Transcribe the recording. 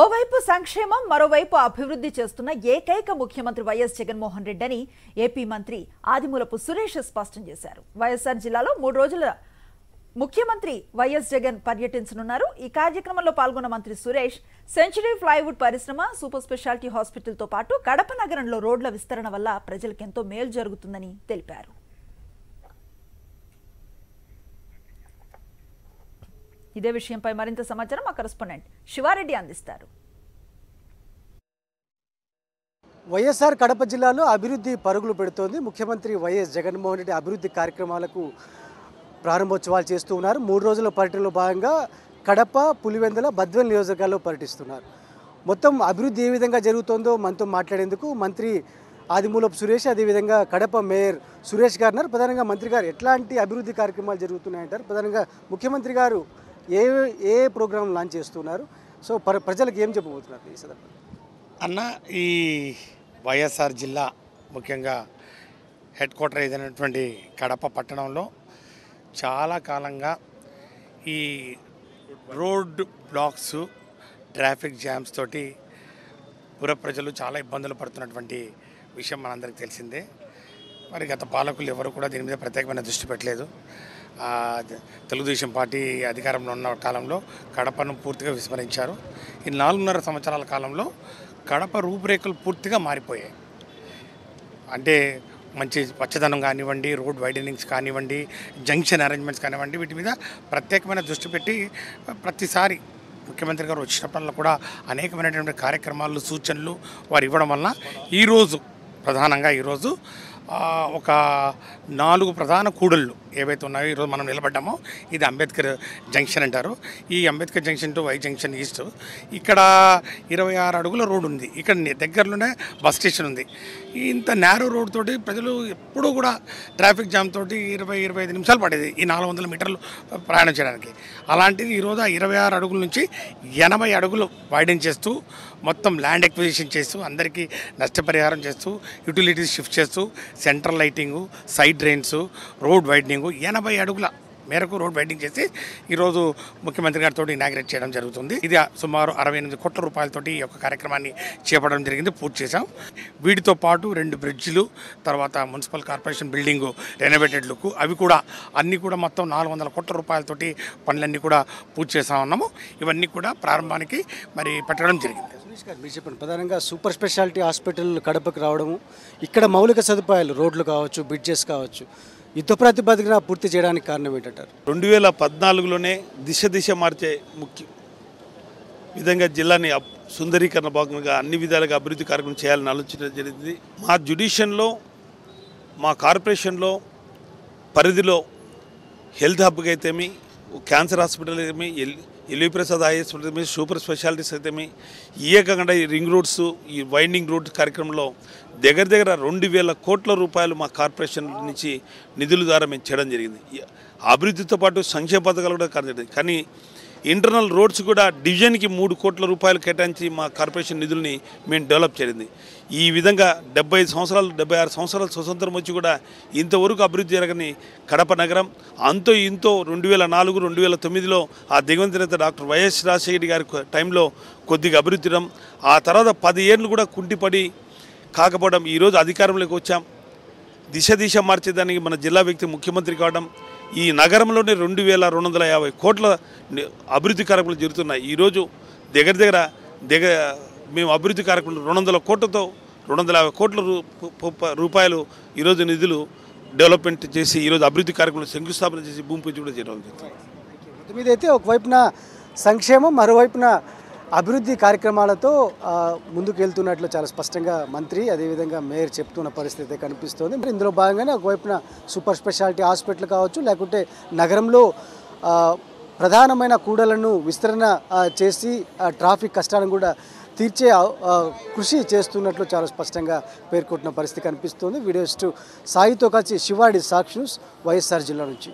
ఓవైపు సంక్షేమం మరోవైపు అభివృద్ధి చేస్తున్న ఏకైక ముఖ్యమంత్రి వైఎస్ జగన్మోహన్ రెడ్డి అని ఏపీ మంత్రి ఆదిమూలపు సురేష్ స్పష్టం చేశారు. వైఎస్ఆర్ జిల్లాలో 3 రోజుల ముఖ్యమంత్రి వైఎస్ జగన్ పర్యటించనున్నారు. ఈ కార్యక్రమంలో పాల్గొన్న మంత్రి సురేష్ సెంచరీ ప్లైవుడ్ పరిశ్రమ, సూపర్ స్పెషాలిటీ హాస్పిటల్తో పాటు కడప నగరంలో రోడ్ల విస్తరణ వల్ల ప్రజలకు ఎంతో మేలు జరుగుతుందని తెలిపారు. ఇదే విషయంపై మరింత సమాచారం మా కరెస్పాండెంట్ శివారెడ్డి అందిస్తారు. వైఎస్ఆర్ కడప జిల్లాలో అభివృద్ధి పరుగులు పెడుతోంది. ముఖ్యమంత్రి వైఎస్ జగన్మోహన్ రెడ్డి అభివృద్ధి కార్యక్రమాలకు ప్రారంభోత్సవాలు చేస్తూ ఉన్నారు. 3 రోజుల పర్యటనలో భాగంగా కడప, పులివెందుల, బద్వేల్ నియోజకవర్గాల్లో పర్యటిస్తున్నారు. మొత్తం అభివృద్ధి ఏ విధంగా జరుగుతోందో మనతో మాట్లాడేందుకు మంత్రి ఆదిమూలపు సురేష్, అదేవిధంగా కడప మేయర్ సురేష్ గారు ఉన్నారు. ప్రధానంగా మంత్రి గారు ఎట్లాంటి అభివృద్ధి కార్యక్రమాలు జరుగుతున్నాయంటారు? ప్రధానంగా ముఖ్యమంత్రి గారు ఏ ప్రోగ్రాం లాంచ్ చేస్తున్నారు? సో ప్రజలకు ఏం చెప్పబోతున్నారు ఈ సందర్భంగా? అన్న, ఈ వైఎస్ఆర్ జిల్లా ముఖ్యంగా హెడ్ క్వార్టర్ ఏదైనటువంటి కడప పట్టణంలో చాలా కాలంగా ఈ రోడ్ బ్లాక్స్, ట్రాఫిక్ జామ్స్ తోటి పుర ప్రజలు చాలా ఇబ్బందులు పడుతున్నటువంటి విషయం మనందరికీ తెలిసిందే. మరి గత పాలకులు ఎవరు కూడా దీని మీద ప్రత్యేకమైన దృష్టి పెట్టలేదు. తెలుగుదేశం పార్టీ అధికారంలో ఉన్న కాలంలో కడపను పూర్తిగా విస్మరించారు. ఈ 4.5 సంవత్సరాల కాలంలో కడప రూపురేఖలు పూర్తిగా మారిపోయాయి. అంటే మంచి పచ్చదనం కానివ్వండి, రోడ్ వైడనింగ్స్ కానివ్వండి, జంక్షన్ అరేంజ్మెంట్స్ కానివ్వండి, వీటి మీద ప్రత్యేకమైన దృష్టి పెట్టి ప్రతిసారి ముఖ్యమంత్రి గారు వచ్చినప్పుడల్లా కూడా అనేకమైనటువంటి కార్యక్రమాలు, సూచనలు వారు ఇవ్వడం వలన ఈరోజు ప్రధానంగా ఒక 4 ప్రధాన కూడళ్ళు ఏవైతే ఉన్నాయో ఈరోజు మనం నిలబడ్డామో ఇది అంబేద్కర్ జంక్షన్ అంటారు. ఈ Ambedkar junction to Y junction east ఇక్కడ 26 అడుగుల రోడ్ ఉంది. ఇక్కడ దగ్గరలోనే బస్ స్టేషన్ ఉంది. ఇంత నేరో రోడ్ తోటి ప్రజలు ఎప్పుడూ కూడా ట్రాఫిక్ జామ్ తోటి 20-25 నిమిషాలు పడేది ఈ 400 మీటర్లు ప్రయాణం చేయడానికి. అలాంటిది ఈరోజు 26 అడుగుల నుంచి 80 అడుగులు వైడెన్ చేస్తూ, మొత్తం ల్యాండ్ ఎక్విజిషన్ చేస్తూ, అందరికీ నష్టపరిహారం చేస్తూ, యూటిలిటీస్ షిఫ్ట్ చేస్తూ, central lighting, side drains, road widening 80 అడుగుల మేరకు రోడ్ వైడనింగ్ చేసి ఈరోజు ముఖ్యమంత్రి గారితో ఇనాగ్రేట్ చేయడం జరుగుతుంది. ఇది సుమారు 68 కోట్ల రూపాయలతోటి ఈ యొక్క కార్యక్రమాన్ని చేపట్టడం జరిగింది, పూర్తి చేశాం. వీటితో పాటు 2 బ్రిడ్జిలు, తర్వాత municipal corporation building renovated look, అవి కూడా అన్నీ కూడా మొత్తం 400 కోట్ల రూపాయలతోటి పనులన్నీ కూడా పూర్తి చేస్తూ ఉన్నాము. ఇవన్నీ కూడా ప్రారంభానికి మరి పెట్టడం జరిగింది. సురేష్ గారు, మీరు చెప్పండి, ప్రధానంగా సూపర్ స్పెషాలిటీ హాస్పిటల్ కడపకు రావడము, ఇక్కడ మౌలిక సదుపాయాలు, రోడ్లు కావచ్చు, బ్రిడ్జెస్ కావచ్చు, యుద్ధ ప్రాతిపదికన పూర్తి చేయడానికి కారణం ఏంటంటారు? 2014లోనే దిశ మార్చే ముఖ్య విధంగా జిల్లాని సుందరీకరణ భాగంగా అన్ని విధాలుగా అభివృద్ధి కార్యక్రమం చేయాలని ఆలోచించడం జరిగింది. మా జ్యుడిషియన్లో, మా కార్పొరేషన్లో పరిధిలో హెల్త్ హబ్కి అయితేమి, క్యాన్సర్ హాస్పిటల్ అయితేమి, LV Prasad eye hospital, super specialities అయితేమి, ఏ కాకుండా ఈ రింగ్ రోడ్స్, ఈ వైండింగ్ రోడ్ కార్యక్రమంలో దగ్గర 2,000 కోట్ల రూపాయలు మా కార్పొరేషన్ నుంచి నిధుల ద్వారా మేము చేయడం జరిగింది. అభివృద్ధితో పాటు సంక్షేమ పథకాలు కూడా జరిగింది. కానీ ఇంటర్నల్ రోడ్స్ కూడా డివిజన్కి 3 కోట్ల రూపాయలు కేటాయించి మా కార్పొరేషన్ నిధుల్ని మేము డెవలప్ చేరింది. ఈ విధంగా 76 సంవత్సరాలు స్వతంత్రం వచ్చి కూడా ఇంతవరకు అభివృద్ధి జరగని కడప నగరం అంతో ఇంతో 2004-2009లో ఆ దివంగత నేత డాక్టర్ వైఎస్ రాజశేఖర గారి టైంలో కొద్దిగా అభివృద్ధి చేయడం, ఆ తర్వాత 10 ఏళ్ళు కూడా కుంటిపడి కాకపోవడం, ఈరోజు అధికారంలోకి వచ్చాం. దిశ మార్చేదానికి మన జిల్లా వ్యక్తి ముఖ్యమంత్రి కావడం, ఈ నగరంలోనే 2,250 కోట్ల అభివృద్ధి కార్యక్రమాలు జరుగుతున్నాయి. ఈరోజు దగ్గర మేము అభివృద్ధి కార్యక్రమాలు 200 కోట్లతో 250 కోట్ల రూపాయలు ఈరోజు నిధులు డెవలప్మెంట్ చేసి ఈరోజు అభివృద్ధి కార్యక్రమాలు శంకుస్థాపన చేసి భూమి పూజ కూడా చేయడం జరుగుతుంది. మొత్తం మీద అయితే ఒకవైపున సంక్షేమం, మరోవైపున అభివృద్ధి కార్యక్రమాలతో ముందుకు వెళ్తున్నట్లు చాలా స్పష్టంగా మంత్రి, అదేవిధంగా మేయర్ చెప్తున్న పరిస్థితి కనిపిస్తోంది. ఇందులో భాగంగానే ఒకవైపున సూపర్ స్పెషాలిటీ హాస్పిటల్ కావచ్చు, లేకుంటే నగరంలో ప్రధానమైన కూడలను విస్తరణ చేసి ట్రాఫిక్ కష్టాలను కూడా తీర్చే కృషి చేస్తున్నట్లు చాలా స్పష్టంగా పేర్కొంటున్న పరిస్థితి కనిపిస్తోంది. వీడియోస్ సాయితో కలిసి శివాడి, సాక్షి న్యూస్, వైఎస్ఆర్ జిల్లా నుంచి.